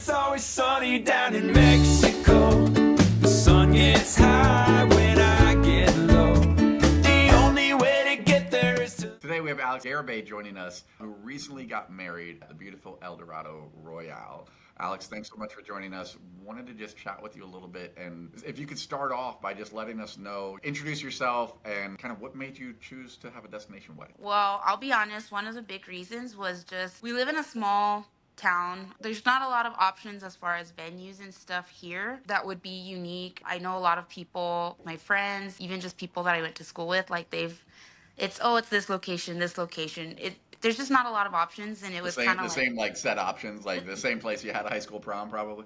It's always sunny down in Mexico. The sun gets high when I get low. The only way to get there is to. Today we have Alex Garibay joining us, who recently got married at the beautiful El Dorado Royale. Alex, thanks so much for joining us. Wanted to just chat with you a little bit, and if you could start off by just letting us know, introduce yourself, and kind of what made you choose to have a destination wedding. Well, I'll be honest, one of the big reasons was just we live in a small town. There's not a lot of options as far as venues and stuff here that would be unique. I know a lot of people, my friends, even just people that I went to school with, like it's this location, this location. There's just not a lot of options, and it The was same, kind of the like same like set options, like the same place you had a high school prom, probably.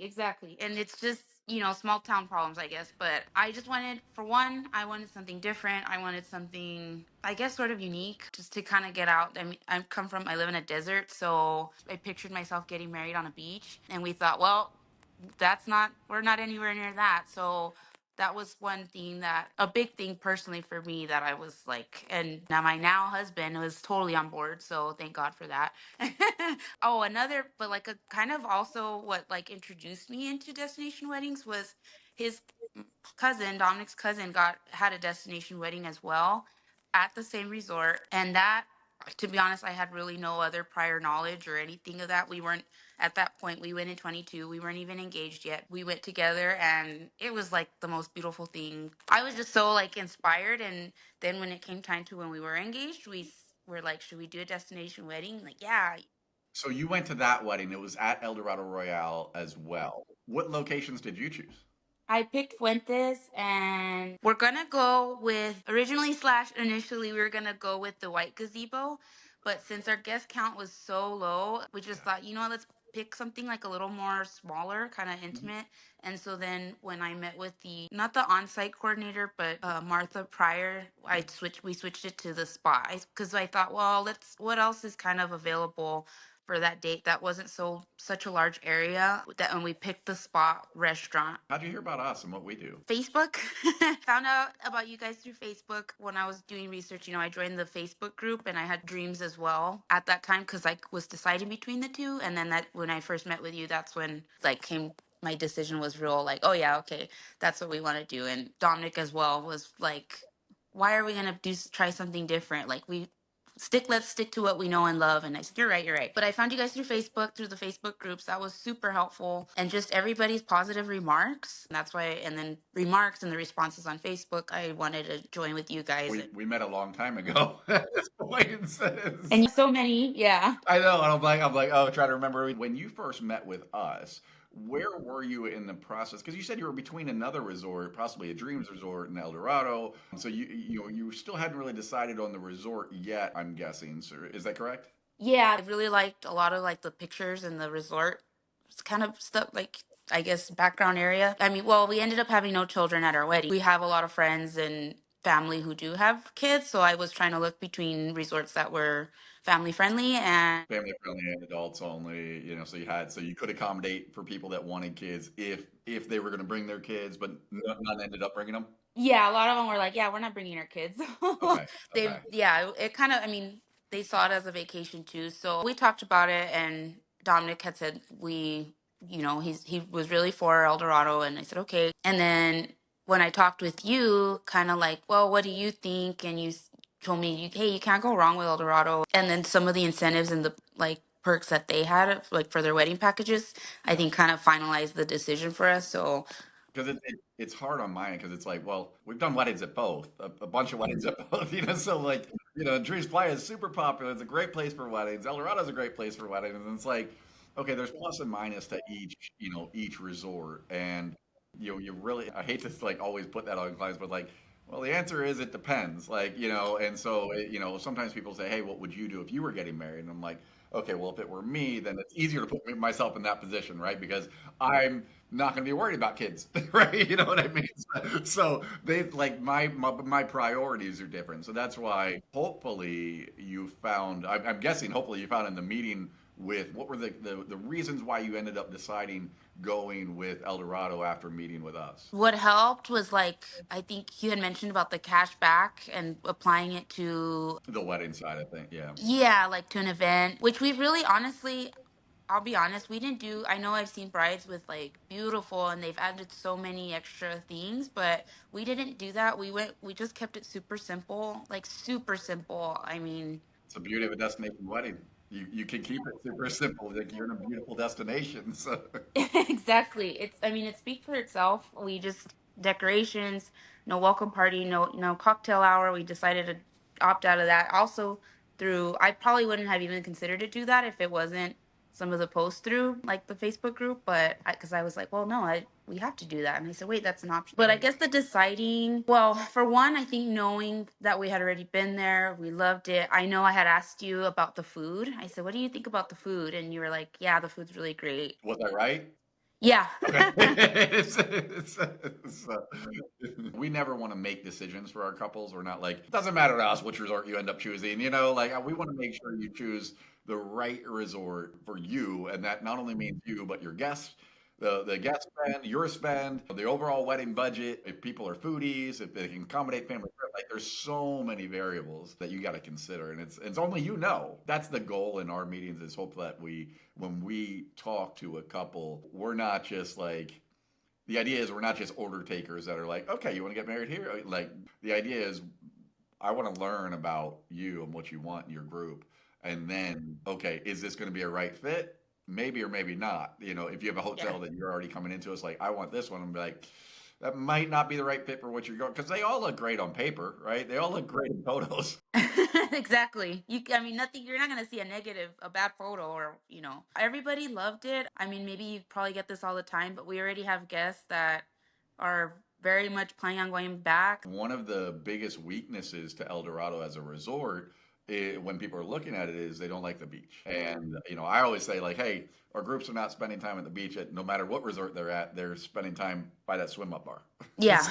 exactly. And it's just, small town problems, I guess. But I just wanted, for one, I wanted something different. I wanted something, I guess, sort of unique, just to kind of get out. I mean, I live in a desert, so I pictured myself getting married on a beach. And we thought, well, we're not anywhere near that. So that was one thing, that a big thing personally for me, that I was like, and now my now husband was totally on board, so thank God for that. Oh, another, but like a kind of also what like introduced me into destination weddings was his cousin, Dominic's cousin, got had a destination wedding as well at the same resort. And that, to be honest, I had really no other prior knowledge or anything of that. We weren't at that point. We went in 22. We weren't even engaged yet. We went together, and it was like the most beautiful thing. I was just so like inspired. And then when it came time to when we were engaged, were like, should we do a destination wedding? Like, yeah. So you went to that wedding. It was at El Dorado Royale as well. What locations did you choose? I picked Fuentes, and we're gonna go with initially we were gonna go with the white gazebo, but since our guest count was so low, we just thought, let's pick something like a little more smaller, kind of Mhm. intimate. And so then when I met with the not the on-site coordinator, but Martha Pryor, we switched it to the spot, because I thought, well, let's what else is kind of available for that date that wasn't such a large area, that when we picked the spot restaurant. How'd you hear about us and what we do? Facebook. Found out about you guys through Facebook when I was doing research. I joined the Facebook group, and I had dreams as well at that time, because I was deciding between the two. And then that when I first met with you, that's when like came my decision was real, like, oh yeah, okay, that's what we want to do. And Dominic as well was like, why are we gonna try something different? Like, let's stick to what we know and love. And I said, you're right. But I found you guys through Facebook, through the Facebook groups. That was super helpful. And just everybody's positive remarks. That's why, and then remarks and the responses on Facebook, I wanted to join with you guys. We met a long time ago. Acquaintances. And so many, yeah. I know, and I'm like, oh, trying to remember when you first met with us. Where were you in the process? Because you said you were between another resort, possibly a Dreams Resort in El Dorado. So you still hadn't really decided on the resort yet. I'm guessing. So is that correct? Yeah, I really liked a lot of like the pictures and the resort. It's kind of stuff like, I guess, background area. I mean, well, we ended up having no children at our wedding. We have a lot of friends and family who do have kids, so I was trying to look between resorts that were family friendly. And Family friendly and adults only. So you could accommodate for people that wanted kids if they were going to bring their kids, but none ended up bringing them. yeah, a lot of them were like, yeah, we're not bringing our kids. Okay. Okay. Yeah, it kind of, I mean, they saw it as a vacation too. So we talked about it, and Dominic had said he was really for El Dorado, and I said okay. And then when I talked with you, kind of like, well, what do you think? And told me, hey, you can't go wrong with El Dorado. And then some of the incentives and the like perks that they had, like for their wedding packages, I Yeah. think kind of finalized the decision for us. So Because it's hard on my end because it's like, well, we've done weddings at both, a bunch of weddings at both, so like, Dreams Playa is super popular. It's a great place for weddings. El Dorado's a great place for weddings. And it's like, okay, there's plus and minus to each resort. And, you really, I hate to like always put that on clients, but like, well, the answer is it depends. Like, and so, sometimes people say, hey, what would you do if you were getting married? And I'm like, okay, well, if it were me, then it's easier to put myself in that position, right? Because I'm not going to be worried about kids, right? You know what I mean? So they like my priorities are different. So that's why hopefully you found. I'm guessing hopefully you found in the meeting with what were the reasons why you ended up deciding going with El Dorado after meeting with us. what helped was like, I think you had mentioned about the cash back and applying it to, The wedding side, I think. Yeah. yeah, like to an event, which we really honestly, I'll be honest, we didn't do, I know I've seen brides with like beautiful and they've added so many extra things, but we didn't do that. We just kept it super simple, like super simple. I mean, It's the beauty of a destination wedding. You can keep it super simple. Like you're in a beautiful destination. So exactly. I mean, it speaks for itself. We just decorations, no welcome party, no cocktail hour. We decided to opt out of that. Also, through I probably wouldn't have even considered to do that if it wasn't some of the posts through like the Facebook group, but because I was like, well, no, I we have to do that, and I said, wait, that's an option. But I guess the deciding, well, for one, I think knowing that we had already been there, we loved it. I know I had asked you about the food. I said, what do you think about the food? And you were like, yeah, the food's really great. was I right? Yeah. Okay. So, we never want to make decisions for our couples. We're not like, it doesn't matter to us which resort you end up choosing. Like we want to make sure you choose the right resort for you. And that not only means you, but your guests, the guest spend, your spend, the overall wedding budget, if people are foodies, if they can accommodate family. Like there's so many variables that you got to consider. And it's only That's the goal in our meetings is hope that when we talk to a couple, we're not just like, the idea is we're not just order takers that are like, okay, you want to get married here? Like the idea is I want to learn about you and what you want in your group. And then, okay, is this going to be a right fit? Maybe or maybe not. If you have a Yeah. hotel that you're already coming into, it's like, I want this one. And be like, that might not be the right fit for what you're going, because they all look great on paper, right? They all look great in photos. Exactly. I mean, nothing, you're not going to see a bad photo everybody loved it. I mean, maybe you probably get this all the time, but we already have guests that are very much planning on going back. One of the biggest weaknesses to El Dorado as a resort, when people are looking at it, is they don't like the beach. And I always say like, hey, our groups are not spending time at the beach no matter what resort they're at. They're spending time by that swim up bar. Yeah.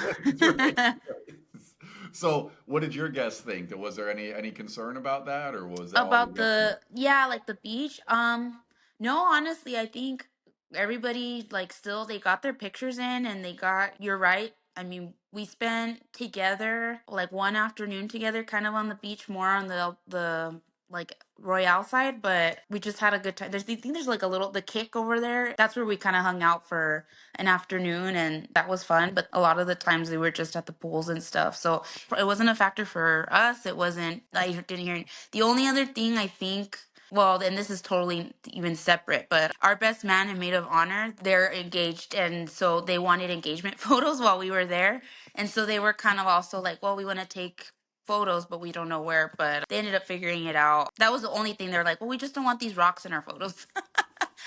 So, what did your guests think? Was there any concern about that, or was that all About you guys? yeah, like the beach. No, honestly, I think everybody like still they got their pictures in and you're right. I mean, we spent together like one afternoon together kind of on the beach, more on the like Royale side, but we just had a good time. I think there's like a little the kick over there. That's where we kind of hung out for an afternoon, and that was fun. But a lot of the times we were just at the pools and stuff, so it wasn't a factor for us. It wasn't. I didn't hear. The only other thing I think, well, and this is totally even separate, but our best man and maid of honor, they're engaged. And so they wanted engagement photos while we were there. And so they were kind of also like, well, we want to take photos, but we don't know where. But they ended up figuring it out. That was the only thing. They're like, well, we just don't want these rocks in our photos.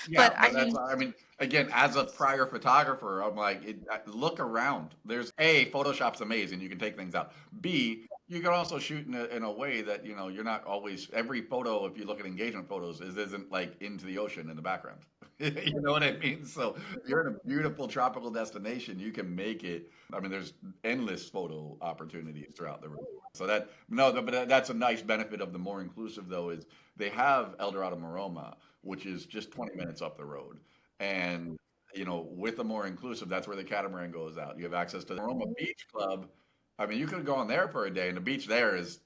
Yeah, But I but that's, mean, I mean, again, as a prior photographer, I'm like, look around. There's A, Photoshop's amazing. You can take things out. B, you can also shoot in a way that, you're not always, every photo, if you look at engagement photos, isn't like into the ocean in the background. You know what I mean? So you're in a beautiful tropical destination. You can make it. I mean, there's endless photo opportunities throughout the resort. So no, but that's a nice benefit of the more inclusive though, is they have El Dorado Maroma, which is just 20 minutes up the road. And, with the more inclusive, that's where the catamaran goes out. You have access to the Roma Beach Club. I mean, you could go on there for a day, and the beach there is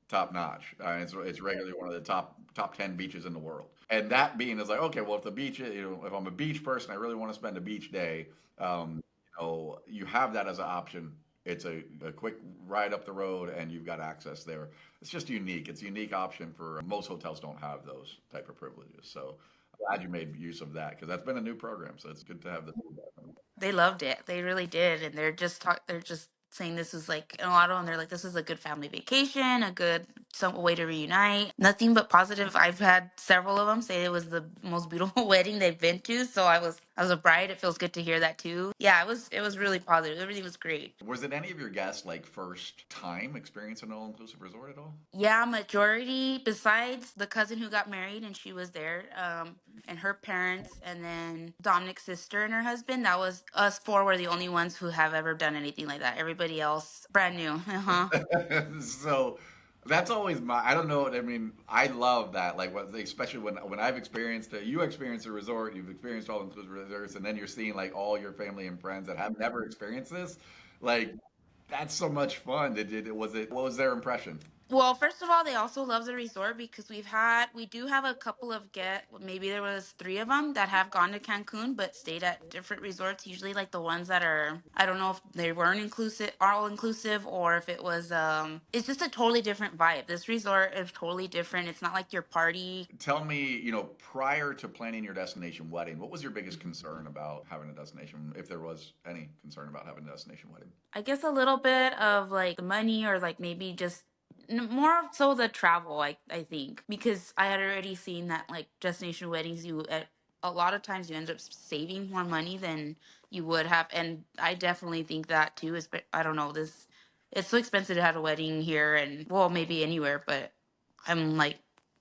top notch. It's regularly one of the top 10 beaches in the world. And that being is like, okay, well, if the beach, if I'm a beach person, I really want to spend a beach day. You have that as an option. It's a quick ride up the road, and you've got access there. It's just unique. It's a unique option for most hotels don't have those type of privileges. So I'm glad you made use of that because that's been a new program. So it's good to have the feedback. they loved it. They really did, and they're just saying this was like in a lot of them. They're like, this is a good family vacation, a good some way to reunite. Nothing but positive. I've had several of them say it was the most beautiful wedding they've been to. So as a bride, it feels good to hear that too. Yeah, it was really positive. Everything was great. Was it any of your guests like first time experiencing an all-inclusive resort at all? Yeah, majority besides the cousin who got married and she was there, and her parents, and then Dominic's sister and her husband. That was us four were the only ones who have ever done anything like that. Everybody else brand new. Uh-huh. So that's always I don't know. I mean, I love that. Like, especially when I've experienced it, you experience a resort, you've experienced all inclusive resorts, and then you're seeing like all your family and friends that have never experienced this. Like, that's so much fun. What was their impression? Well, first of all, they also love the resort because we do have a couple of maybe there was three of them that have gone to Cancun but stayed at different resorts. Usually, like the ones that are, I don't know if they weren't inclusive, all inclusive, or if it was, it's just a totally different vibe. This resort is totally different. It's not like your party. Tell me, prior to planning your destination wedding, what was your biggest concern about having a destination, if there was any concern about having a destination wedding? I guess a little bit of like the money or like maybe just more so the travel, I think, because I had already seen that like destination weddings, a lot of times you end up saving more money than you would have. And I definitely think that too. I don't know, it's so expensive to have a wedding here and well, maybe anywhere, but I'm like,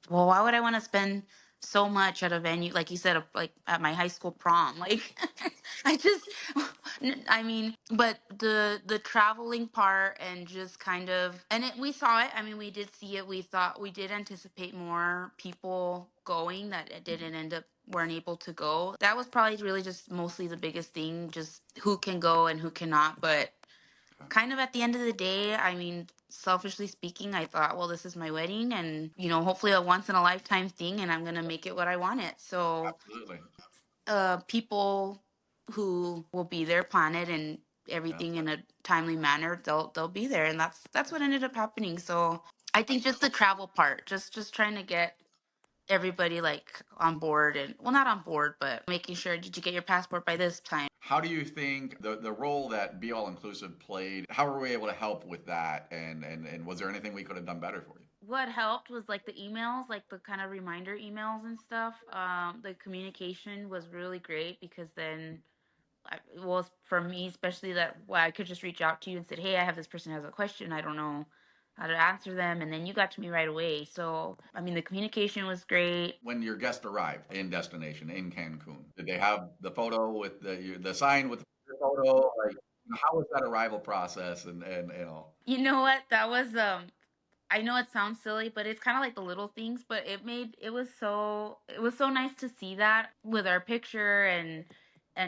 well, why would I want to spend so much at a venue like you said, like at my high school prom? Like, I just, I mean, but the traveling part and just kind of, and we saw it. I mean, we did see it. We did anticipate more people going that it Mhm. didn't end up weren't able to go. That was probably really just mostly the biggest thing, just who can go and who cannot. But kind of at the end of the day, I mean, selfishly speaking, I thought, well, this is my wedding and, hopefully a once in a lifetime thing and I'm going to make it what I want it. So, Absolutely. people who will be there, plan it and Yeah. everything in a timely manner, they'll be there. And that's what ended up happening. So I think just the travel part, just trying to get everybody like on board and well, not on board, but making sure, did you get your passport by this time? How do you think the role that Be All Inclusive played, how were we able to help with that? And was there anything we could have done better for you? What helped was like the emails, like the kind of reminder emails and stuff. The communication was really great because then, well, for me especially, that well, I could just reach out to you and said, "Hey, I have this person has a question. I don't know how to answer them," and then you got to me right away. So, I mean, the communication was great. When your guest arrived in destination in Cancun, did they have the photo with the sign with the photo? Like, how was that arrival process and all? You know what? That was I know it sounds silly, but it's kind of like the little things, but it was so nice to see that with our picture and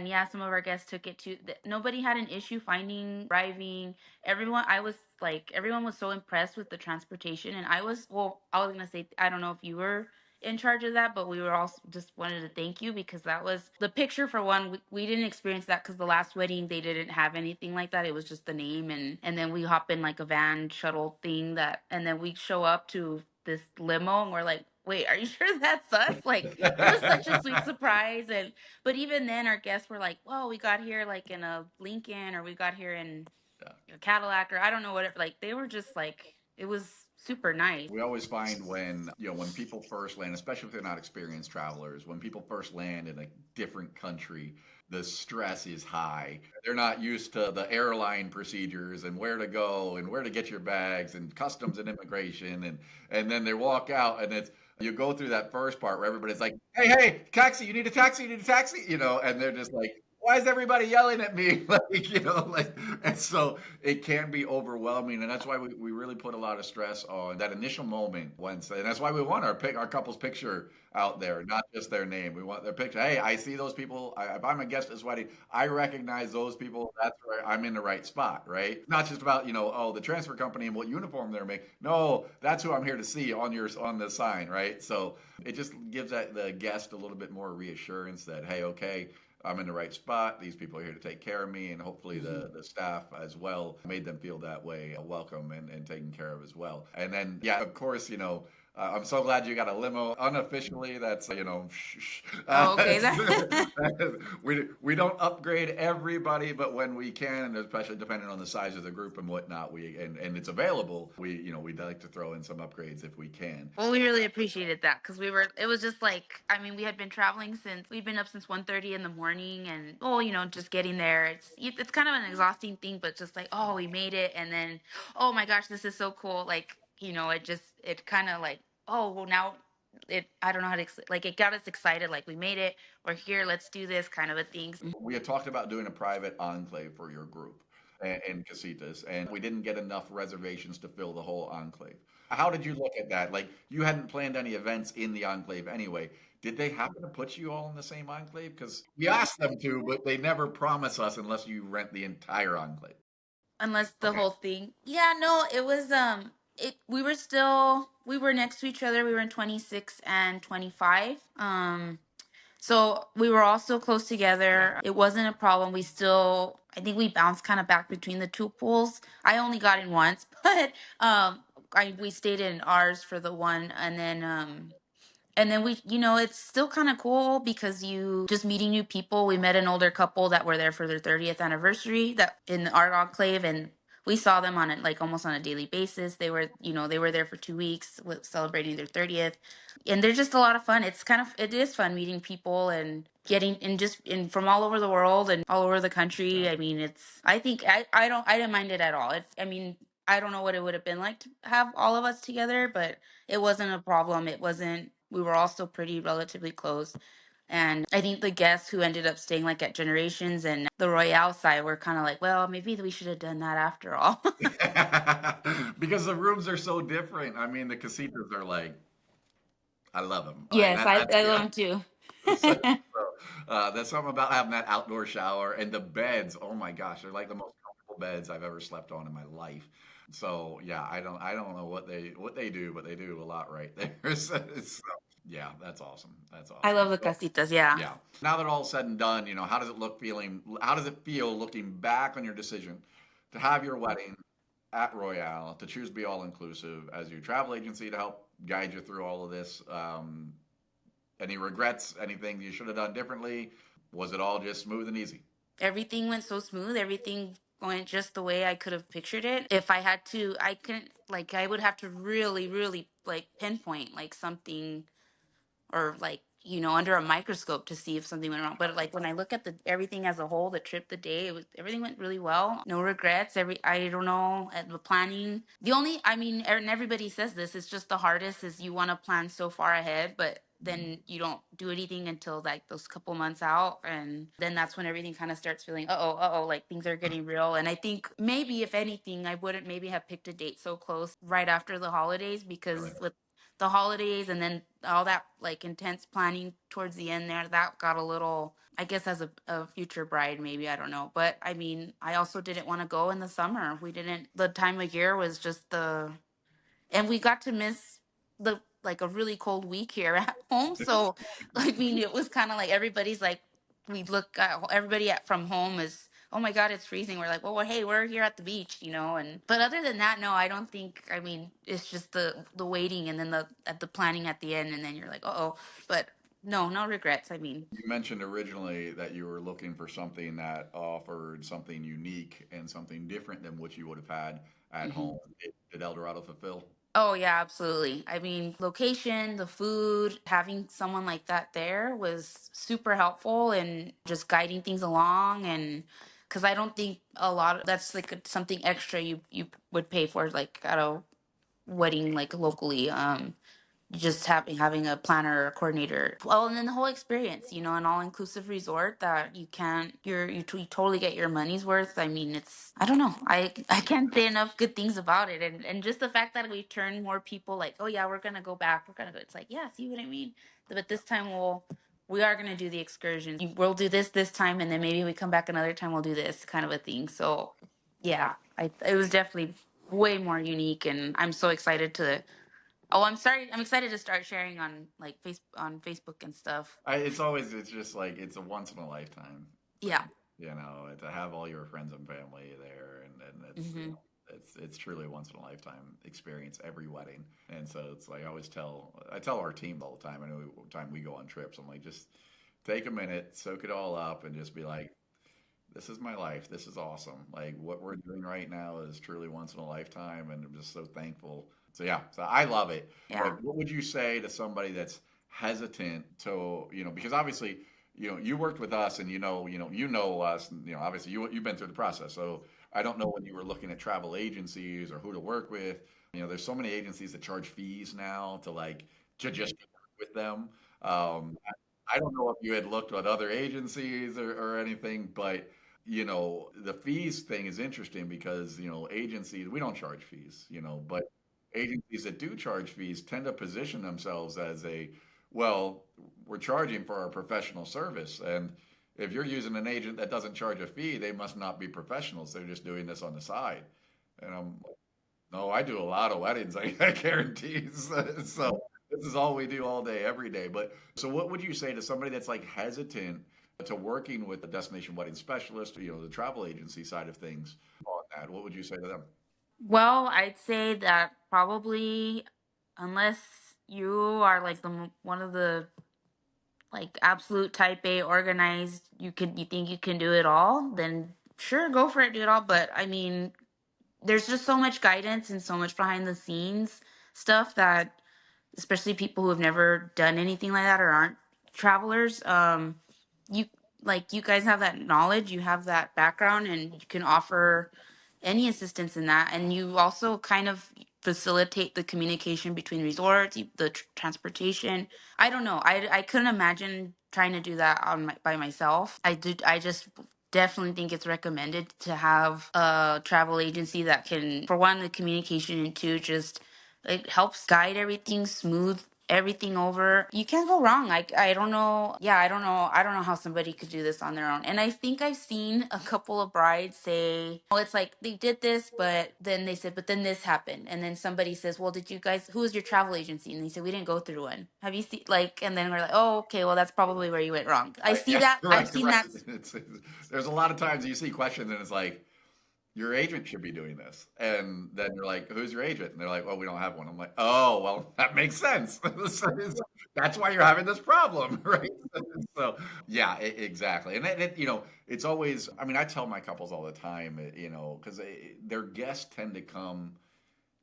yeah, some of our guests took it too. Nobody had an issue finding driving. Everyone was so impressed with the transportation and I was going to say I don't know if you were in charge of that, but we were also just wanted to thank you because that was the picture for one. We didn't experience that because the last wedding they didn't have anything like that. It was just the name, and then we hop in like a van shuttle thing and then we show up to this limo and we're like, wait, are you sure that's us? Like it was such a sweet surprise. And but even then our guests were like, well, we got here like in a Lincoln or we got here in Yeah. a Cadillac or I don't know what it, like they were just like it was super nice. We always find when people first land, especially if they're not experienced travelers, when people first land in a different country, the stress is high. They're not used to the airline procedures and where to go and where to get your bags and customs and immigration and then they walk out and it's you go through that first part where everybody's like, "Hey, hey, taxi! You need a taxi! You need a taxi!" And they're just like, "Why is everybody yelling at me?" And so it can be overwhelming, and that's why we really put a lot of stress on that initial moment once, and that's why we want our couple's picture out there, not just their name. We want their picture. Hey, I see those people. If I'm a guest at this wedding, I recognize those people. That's where I'm in the right spot, right? Not just about the transfer company and what uniform they're making. No, that's who I'm here to see on the sign, right? So it just gives the guest a little bit more reassurance that hey, okay, I'm in the right spot. These people are here to take care of me, and hopefully the staff as well made them feel that way, welcome and taken care of as well. And then, yeah, of course, I'm so glad you got a limo. Unofficially, that's Oh, okay. we don't upgrade everybody, but when we can, and especially depending on the size of the group and whatnot, and it's available, we'd like to throw in some upgrades if we can. Well, we really appreciated that because it was just like, I mean, we had been traveling we'd been up since 1:30 in the morning and, oh, just getting there. It's kind of an exhausting thing, but just like, oh, we made it. And then, oh my gosh, this is so cool. Like, it kind of like, oh, well, now I don't know how to, like, it got us excited. Like, we made it. We're here. Let's do this kind of a thing. We had talked about doing a private enclave for your group in Casitas, and we didn't get enough reservations to fill the whole enclave. How did you look at that? Like, you hadn't planned any events in the enclave anyway. Did they happen to put you all in the same enclave? Because we asked them to, but they never promise us unless you rent the entire enclave. Unless the Okay. whole thing. Yeah, no, it was We were next to each other. We were in 26 and 25. So we were all still close Yeah. together. It wasn't a problem. I think we bounced kind of back between the two pools. I only got in once, but we stayed in ours for the one, and then it's still kind of cool because you just meeting new people. We met an older couple that were there for their 30th anniversary that in our enclave, and we saw them on it like almost on a daily basis. They were there for 2 weeks celebrating their 30th, and they're just a lot of fun. It is fun meeting people and getting and just in from all over the world and all over the country. Yeah. I mean, I think I didn't mind it at all. I mean, I don't know what it would have been like to have all of us together, but it wasn't a problem. It wasn't. We were all still pretty relatively close. And I think the guests who ended up staying like at Generations and the Royale side were kind of like, well, maybe we should have done that after all. Because the rooms are so different. I mean, the casitas are like, I love them. Like Yes, that's I yeah. love them too. So, there's something about having that outdoor shower and the beds. Oh my gosh, they're like the most comfortable beds I've ever slept on in my life. So yeah, I don't know what they do, but they do a lot right there. Yeah, that's awesome. That's I awesome. love the So, casitas, yeah. yeah. Now that all's said and done, how does it feel looking back on your decision to have your wedding at Royale, to choose Be All Inclusive as your travel agency to help guide you through all of this? Any regrets? Anything you should have done differently? Was it all just smooth and easy? Everything went so smooth. Everything went just the way I could have pictured it. If I had to, I couldn't, like, I would have to really, really, like, pinpoint, like, something or like under a microscope to see if something went wrong, but like when I look at the everything as a whole, the trip, the day, everything went really well. No regrets. I don't know, at the planning, the only, I mean, and everybody says this, it's just the hardest is you want to plan so far ahead, but then you don't do anything until like those couple months out, and then that's when everything kind of starts feeling like things are getting real. And I think maybe if anything, I wouldn't maybe have picked a date so close right after the holidays, Really? because with the holidays and then all that like intense planning towards the end there, that got a little, I guess, as a future bride, maybe, I don't know. But I mean, I also didn't want to go in the summer. We didn't, the time of year was just and we got to miss the like a really cold week here at home. So I mean, it was kind of like everybody's like, we look at everybody from home is, oh my god, it's freezing. We're like, well, hey, we're here at the beach, and but other than that, no, I don't think. I mean, it's just the waiting and then the planning at the end, and then you're like, oh, but no regrets. I mean, You mentioned originally that you were looking for something that offered something unique and something different than what you would have had at mhm. home. Did El Dorado fulfill? Oh yeah, absolutely. I mean, location, the food, having someone like that there was super helpful and just guiding things along. And because I don't think a lot of that's like something extra you would pay for like at a wedding like locally. Just having a planner or a coordinator, well, and then the whole experience, an all-inclusive resort that you totally get your money's worth. I mean, it's, I don't know, I can't say enough good things about it. And just the fact that we turn more people like, oh yeah, we're gonna go back, we're gonna go, it's like, yeah, see what I mean. But this time we are gonna do the excursion. We'll do this time, and then maybe we come back another time, we'll do this kind of a thing. So yeah, it was definitely way more unique, and I'm so excited to. Oh, I'm sorry. I'm excited to start sharing on like on Facebook and stuff. It's just like it's a once in a lifetime Yeah. thing, to have all your friends and family there, and it's Hmm. it's truly a once in a lifetime experience every wedding. And so it's like I tell our team all the time. I know time we go on trips, I'm like, just take a minute, soak it all up, and just be like, this is my life. This is awesome. Like what we're doing right now is truly once in a lifetime, and I'm just so thankful. So yeah, so I love it. Yeah. But what would you say to somebody that's hesitant to, because obviously, you worked with us, and you know us, and obviously you've been through the process. So I don't know when you were looking at travel agencies or who to work with. There's so many agencies that charge fees now to just work with them. I don't know if you had looked at other agencies or anything, but the fees thing is interesting because, agencies, we don't charge fees, but agencies that do charge fees tend to position themselves as well, we're charging for our professional service. And if you're using an agent that doesn't charge a fee, they must not be professionals. They're just doing this on the side. And I'm like, No, I do a lot of weddings, I guarantee. So this is all we do all day, every day. But so what would you say to somebody that's like hesitant to working with the destination wedding specialist, the travel agency side of things on that? What would you say to them? Well, I'd say that probably unless you are like one of the like absolute type A organized, you think you can do it all, then sure, go for it, do it all. But I mean, there's just so much guidance and so much behind the scenes stuff that especially people who have never done anything like that or aren't travelers, you like you guys have that knowledge, you have that background, and you can offer any assistance in that. And you also kind of facilitate the communication between resorts, the transportation. I don't know. I couldn't imagine trying to do that by myself. I just definitely think it's recommended to have a travel agency that can, for one, the communication, and two, just it helps guide everything, smooth everything over. You can't go wrong. I don't know. Yeah, I don't know how somebody could do this on their own. And I think I've seen a couple of brides say, "Oh, it's like they did this, but then they said, but then this happened." And then somebody says, "Well, did you guys? Who was your travel agency?" And they said, "We didn't go through one." Have you seen like? And then we're like, "Oh, okay. Well, that's probably where you went wrong." I Right, see yeah, that. I've right, seen right. that. There's a lot of times you see questions and it's like, your agent should be doing this. And then you're like, who's your agent? And they're like, well, we don't have one. I'm like, oh, well, that makes sense. That's why you're having this problem, right? So, yeah, exactly. And it's always, I mean, I tell my couples all the time, because their guests tend to come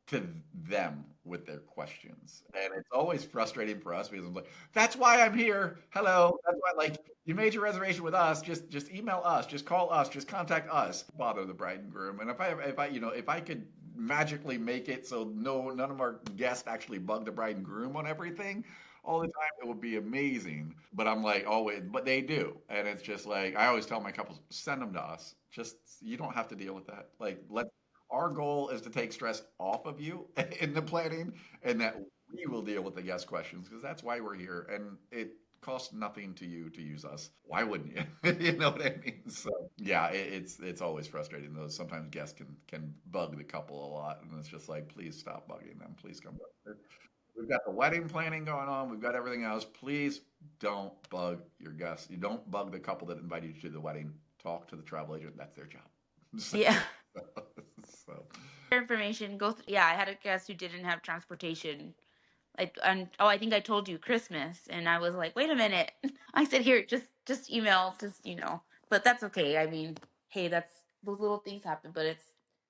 to them with their questions. And it's always frustrating for us because I'm like, that's why I'm here. Hello. That's why like you made your reservation with us. Just email us, just call us, just contact us. Bother the bride and groom. And if I could magically make it so none of our guests actually bug the bride and groom on everything all the time, it would be amazing. But I'm like, always, but they do. And it's just like I always tell my couples, send them to us. Just you don't have to deal with that. Like let our goal is to take stress off of you in the planning and that we will deal with the guest questions because that's why we're here. And it costs nothing to you to use us. Why wouldn't you? You know what I mean? So yeah, it's always frustrating though. Sometimes guests can bug the couple a lot and it's just like, please stop bugging them. Please come back. We've got the wedding planning going on. We've got everything else. Please don't bug your guests. You don't bug the couple that invited you to the wedding. Talk to the travel agent. That's their job. So, Yeah. so Information yeah, I had a guest who didn't have transportation. Like, and oh, I think I told you Christmas, and I was like, wait a minute. I said, here, just email, but that's okay. I mean, hey, that's those little things happen, but it's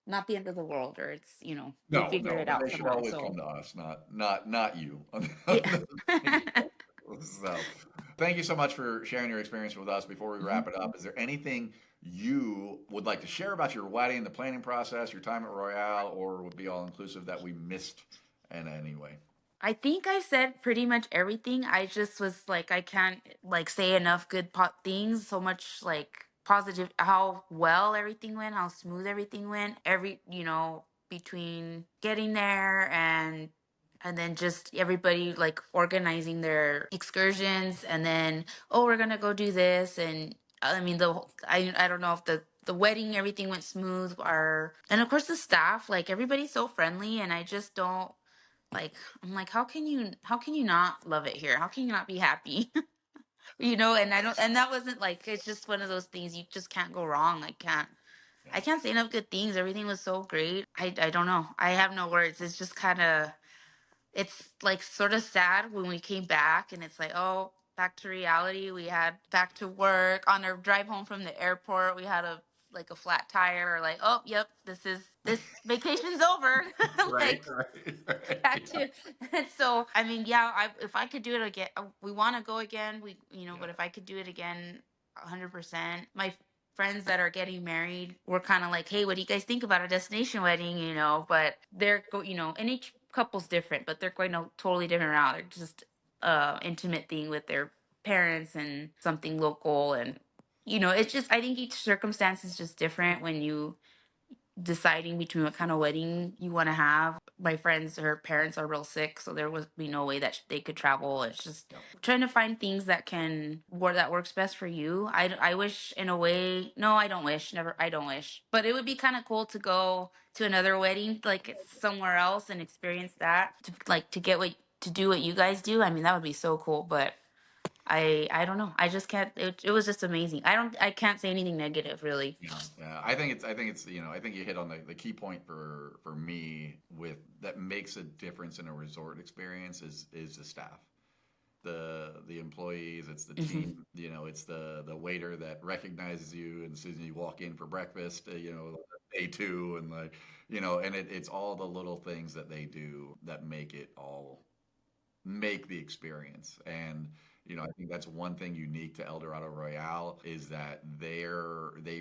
not the end of the world, or it's we'll no, figure no, it and out they should somehow. always So come to us, not you. yeah. So, thank you so much for sharing your experience with us. Before we Mhm. wrap it up, is there anything you would like to share about your wedding, the planning process, your time at Royale, or would be all inclusive that we missed in any way? I think I said pretty much everything. I just was like, I can't like say enough good things. So much like positive, how well everything went, how smooth everything went. Between getting there and then just everybody like organizing their excursions, and then oh, we're gonna go do this, and I mean I don't know if the wedding everything went smooth, or and of course the staff, like everybody's so friendly, and I just don't like I'm like, how can you not love it here? How can you not be happy? And I don't, and that wasn't like, it's just one of those things you just can't go wrong. I can't say enough good things. Everything was so great. I don't know. I have no words. It's just kind of, it's like sort of sad when we came back and it's like, oh, back to reality. We had back to work on our drive home from the airport. We had a flat tire, or like, oh, yep, this vacation's over. Right, Like right, right. back to and so I mean, yeah, if I could do it again, we want to go again, Yeah, but if I could do it again 100%, my friends that are getting married were kind of like, hey, what do you guys think about a destination wedding, but and each couple's different, but they're going a totally different route. They're just intimate thing with their parents and something local, and it's just, I think each circumstance is just different when deciding between what kind of wedding you want to have. My friends, her parents are real sick, so there would be no way that they could travel. It's just trying to find things that can where that works best for you. I wish in a way, no, I don't wish, never, I don't wish, but it would be kind of cool to go to another wedding, like it's somewhere else and experience that, to like to get what to do what you guys do. I mean, that would be so cool, but I don't know. I just can't. It was just amazing. I can't say anything negative really. Yeah, yeah. I think it's, I think you hit on the key point for me with that makes a difference in a resort experience is the staff. The employees, it's the Hmm. team, it's the waiter that recognizes you and as soon as you walk in for breakfast, day two and like, and it's all the little things that they do that make the experience. And I think that's one thing unique to El Dorado Royale is that they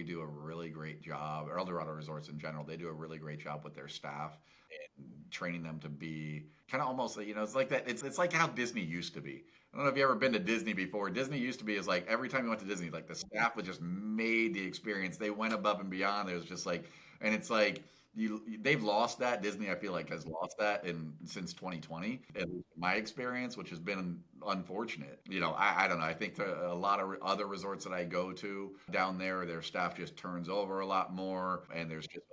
do a really great job, or El Dorado Resorts in general, they do a really great job with their staff and training them to be kind of almost, it's like that. It's like how Disney used to be. I don't know if you ever been to Disney before. Disney used to be is like every time you went to Disney, like the staff was just made the experience. They went above and beyond. It was just like, and it's like they've lost that. Disney, I feel like, has lost that in since 2020. At least my experience, which has been unfortunate. I don't know. I think to a lot of other resorts that I go to down there, their staff just turns over a lot more, and there's just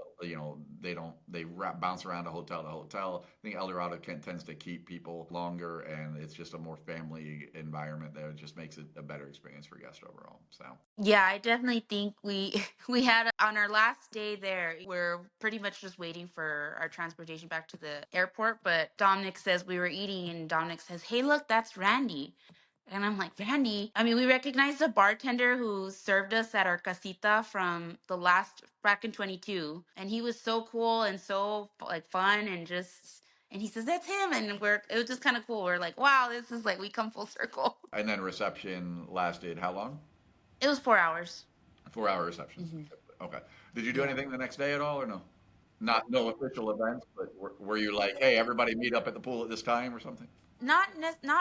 they bounce around to hotel to hotel. I think El Dorado tends to keep people longer, and it's just a more family environment there. It just makes it a better experience for guests overall. So Yeah, I definitely think we we had on our last day there, we're pretty much just waiting for our transportation back to the airport. But Dominic says we were eating, and Dominic says, "Hey, look, that's Randy." And I'm like, Randy? I mean, we recognized the bartender who served us at our casita from the last back in 22. And he was so cool and so like fun and just, and he says, that's him. And it was just kind of cool. We're like, wow, this is like, we come full circle. and then reception lasted how long? It was 4 hours. 4 hour reception. Hmm. Okay. Did you do Yeah. anything the next day at all or no? No official events, but were you like, hey, everybody meet up at the pool at this time or something? Not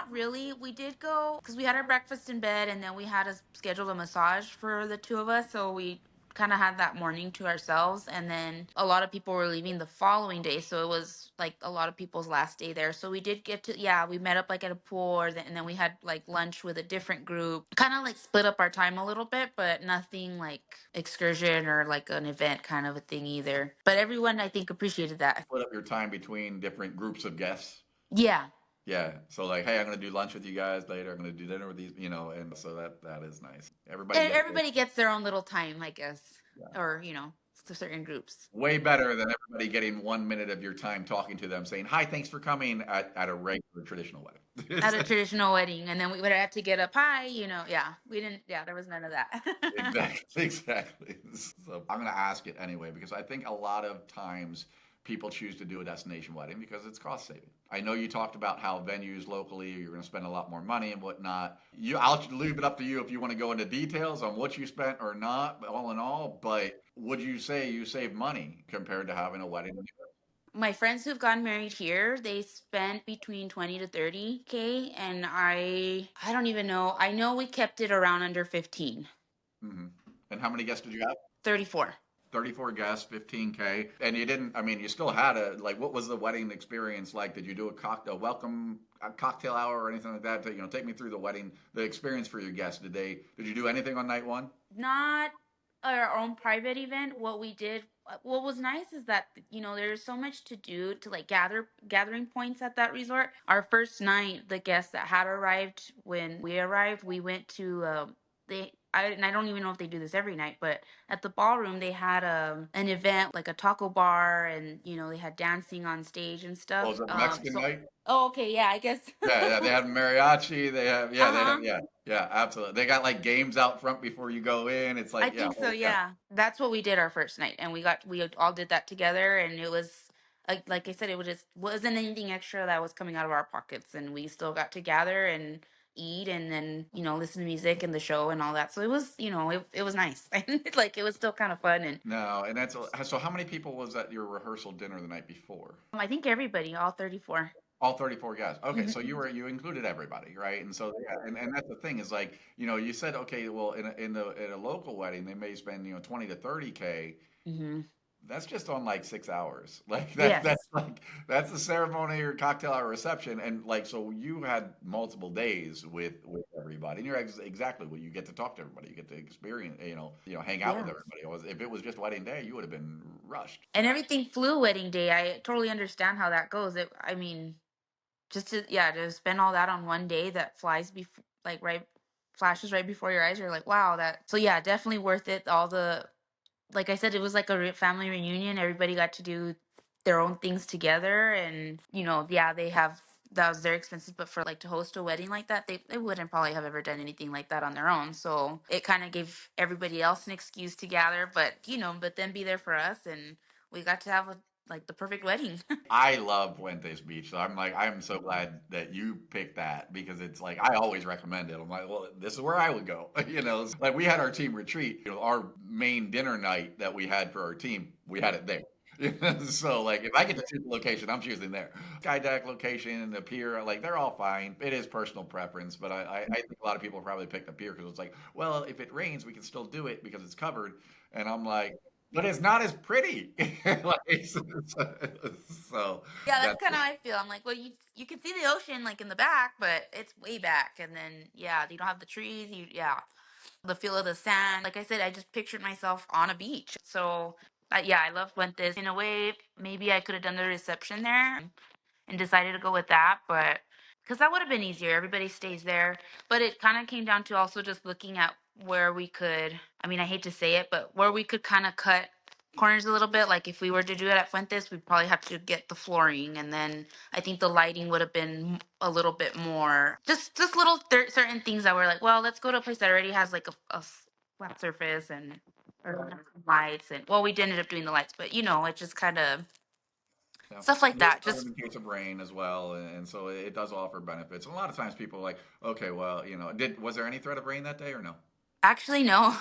really. We did go because we had our breakfast in bed, and then we had to schedule a massage for the two of us. So we kind of had that morning to ourselves, and then a lot of people were leaving the following day, so it was like a lot of people's last day there. So we did get to, yeah, we met up like at a pool, and then we had like lunch with a different group, kind of like split up our time a little bit, but nothing like excursion or like an event kind of a thing either. But everyone, I think, appreciated that. Split up your time between different groups of guests. Yeah. Yeah. So like, hey, I'm gonna do lunch with you guys later. I'm gonna do dinner with these, and so that is nice. Everybody And gets it. everybody gets their own little time, I guess, Yeah. or to certain groups. Way better than everybody getting 1 minute of your time talking to them, saying hi, thanks for coming at a regular traditional wedding. At a traditional wedding, and then we would have to get up high, yeah, we didn't, yeah, there was none of that. Exactly, exactly. So I'm going to ask it anyway because I think a lot of times people choose to do a destination wedding because it's cost saving. I know you talked about how venues locally you're going to spend a lot more money and whatnot. I'll leave it up to you if you want to go into details on what you spent or not, all in all. But would you say you save money compared to having a wedding? My friends who've gotten married here, they spent between 20 to 30K, and I don't even know. I know we kept it around under 15. Hmm. And how many guests did you have? 34. 34 guests, 15K. And you didn't, I mean, you still had like, what was the wedding experience like? Did you do a cocktail hour or anything like that? To, take me through the wedding, the experience for your guests. Did you do anything on night one? Not our own private event. What we did, what was nice is that there's so much to do to like gathering points at that resort. Our first night, the guests that had arrived when we arrived, we went to and I don't even know if they do this every night, but at the ballroom they had an event like a taco bar, and they had dancing on stage and Oh, stuff. was it Mexican So, night? oh, okay, yeah, I guess. Yeah, yeah, they have mariachi. Uh-huh. Yeah, absolutely. They got like games out front before you go in. It's I like, yeah, think so, oh, yeah. yeah. That's what we did our first night, and we all did that together, and it was like I said, it was just wasn't anything extra that was coming out of our pockets, and we still got to gather and eat, and then listen to music and the show and all that. So it was it was nice. Like it was still kind of fun, and No, and so how many people was at your rehearsal dinner the night before? I think everybody, all 34. All 34 guys. Okay, so Hmm. you included everybody, right? And so yeah, and that's the thing is like, you said okay, well in a local wedding they may spend, 20 to 30K. Hmm. That's just on like 6 hours. Like that's Yes. like that's the ceremony or cocktail hour reception, and like so you had multiple days with everybody, and you're exactly what you get to talk to everybody, you get to experience, hang out with Yeah. everybody. If it was just wedding day, you would have been rushed. And everything flew wedding day. I totally understand how that goes. I mean, just to, yeah, to spend all that on one day that flies before, like, right, flashes right before your eyes. You're like, wow, that. So yeah, definitely worth it. All the, like I said, it was like a family reunion. Everybody got to do their own things together, and yeah, they have, that was their expenses, but for like to host a wedding like that, they wouldn't probably have ever done anything like that on their own. So it kind of gave everybody else an excuse to gather, but but then be there for us, and we got to have like the perfect wedding. I love Puentes Beach, so I'm so glad that you picked that because it's like I always recommend it. I'm like, well, this is where I would go. It's like we had our team retreat. Our main dinner night that we had for our team, we had it there. So like if I get to choose the location, I'm choosing there. Sky deck location, the pier, like they're all fine. It is personal preference, but I think a lot of people probably pick the pier because it's like, well, if it rains, we can still do it because it's covered. And I'm like, but it's not as pretty. Like, so Yeah, that's that's kind of how I feel. I'm like, well, you can see the ocean like in the back, but it's way back, and then yeah, you don't have the trees. Yeah, the feel of the sand. Like I said, I just pictured myself on a beach. So yeah, I love Fuentes. In a way, maybe I could have done the reception there and decided to go with that, but because that would have been easier. Everybody stays there. But it kind of came down to also just looking at where we could, I mean, I hate to say it, but where we could kind of cut corners a little bit. Like if we were to do it at Fuentes, we'd probably have to get the flooring, and then I think the lighting would have been a little bit more, just little certain things that were like, well, let's go to a place that already has like a flat surface and or lights, and well, we did end up doing the lights, but it just kind of yeah. stuff like And it's that. covered Just in case of rain as well, and so it does offer benefits. And a lot of times people are like, okay, well, did was there any threat of rain that day or no? actually, no.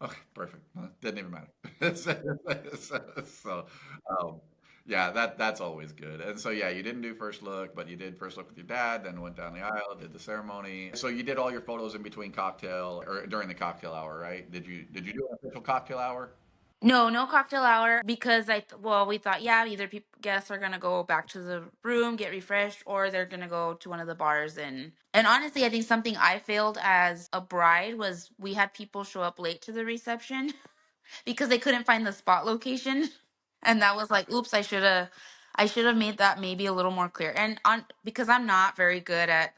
Okay, perfect. Didn't even matter. So, um, yeah, that's always good. And so, yeah, you didn't do first look, but you did first look with your dad, then went down the aisle, did the ceremony. So you did all your photos in between cocktail or during the cocktail hour, right? Did you do an official cocktail hour? No, no cocktail hour because well, we thought, yeah, either people guests are gonna go back to the room, get refreshed, or they're gonna go to one of the bars. And honestly, I think something I failed as a bride was we had people show up late to the reception because they couldn't find the spot location, and that was like, oops, I should have made that maybe a little more clear. And on because I'm not very good at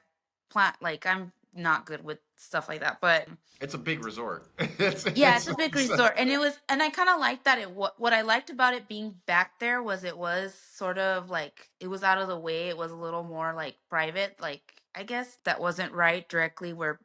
like I'm not good with stuff like that, but It's a big resort. yeah, it's It's a big resort, and and I kind of liked that. What I liked about it being back there was it was sort of like it was out of the way. It was a little more like private, like I guess that wasn't right directly where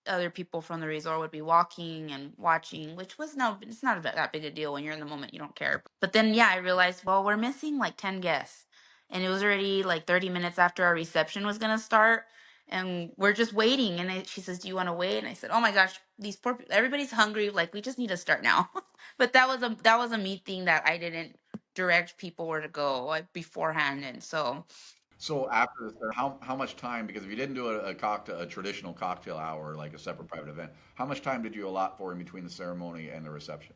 other people from the resort would be walking and watching, which was no, it's not that big a deal when you're in the moment, you don't care. But then, yeah, I realized, well, we're missing like 10 guests. And it was already like 30 minutes after our reception was going to start. And we're just waiting. And she says, do you want to wait? And I said, oh my gosh, these poor people, everybody's hungry. Like, we just need to start now. But that was a me thing that I didn't direct people where to go like beforehand. And so So after the how much time? Because if you didn't do a traditional cocktail hour, like a separate private event, how much time did you allot for in between the ceremony and the reception?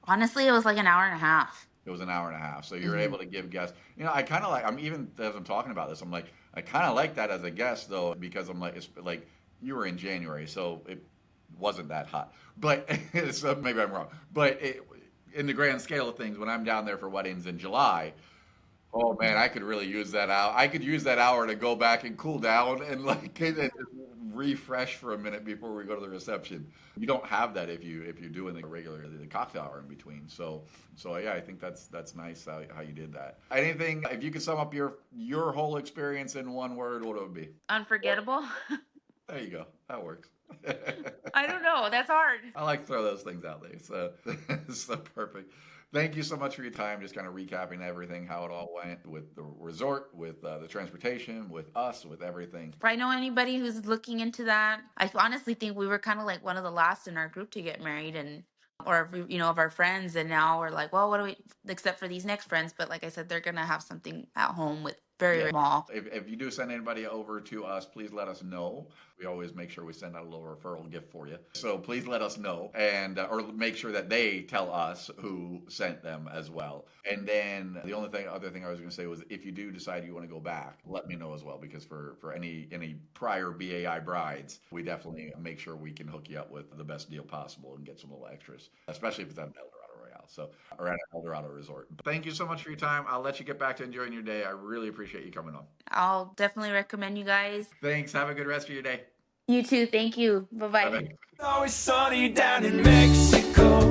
honestly, it was like an hour and a half. It was an hour and a half. So you're Hmm. able to give guests, I kind of like, I'm even as I'm talking about this, I'm like, I kind of like that as a guest though, because I'm like, it's like you were in January, so it wasn't that hot. But so maybe I'm wrong. But in the grand scale of things, when I'm down there for weddings in July, oh man, I could really use that hour. I could use that hour to go back and cool down and like and just refresh for a minute before we go to the reception. You don't have that if you're doing the cocktail hour in between. So yeah, I think that's nice how you did that. Anything if you could sum up your whole experience in one word, what would it be? Unforgettable. There you go. That works. I don't know. That's hard. I like to throw those things out there. So, so perfect. Thank you so much for your time. Just kind of recapping everything, how it all went with the resort, with the transportation, with us, with everything. If I know anybody who's looking into that, I honestly think we were kind of like one of the last in our group to get married, and or of our friends, and now we're like, well, what do we? Except for these next friends, but like I said, they're gonna have something at home with very Yeah. small. If you do send anybody over to us, please let us know. We always make sure we send out a little referral gift for you. So please let us know, and or make sure that they tell us who sent them as well. And then the other thing I was going to say was, if you do decide you want to go back, let me know as well, because for any prior BAI brides, we definitely make sure we can hook you up with the best deal possible and get some little extras, especially if it's at an Dorado Royale. So, or at an El Dorado resort. Thank you so much for your time. I'll let you get back to enjoying your day. I really appreciate you coming on. I'll definitely recommend you guys. Thanks. Have a good rest of your day. You too. Thank you. Bye bye. Bye bye. It's always sunny down in Mexico.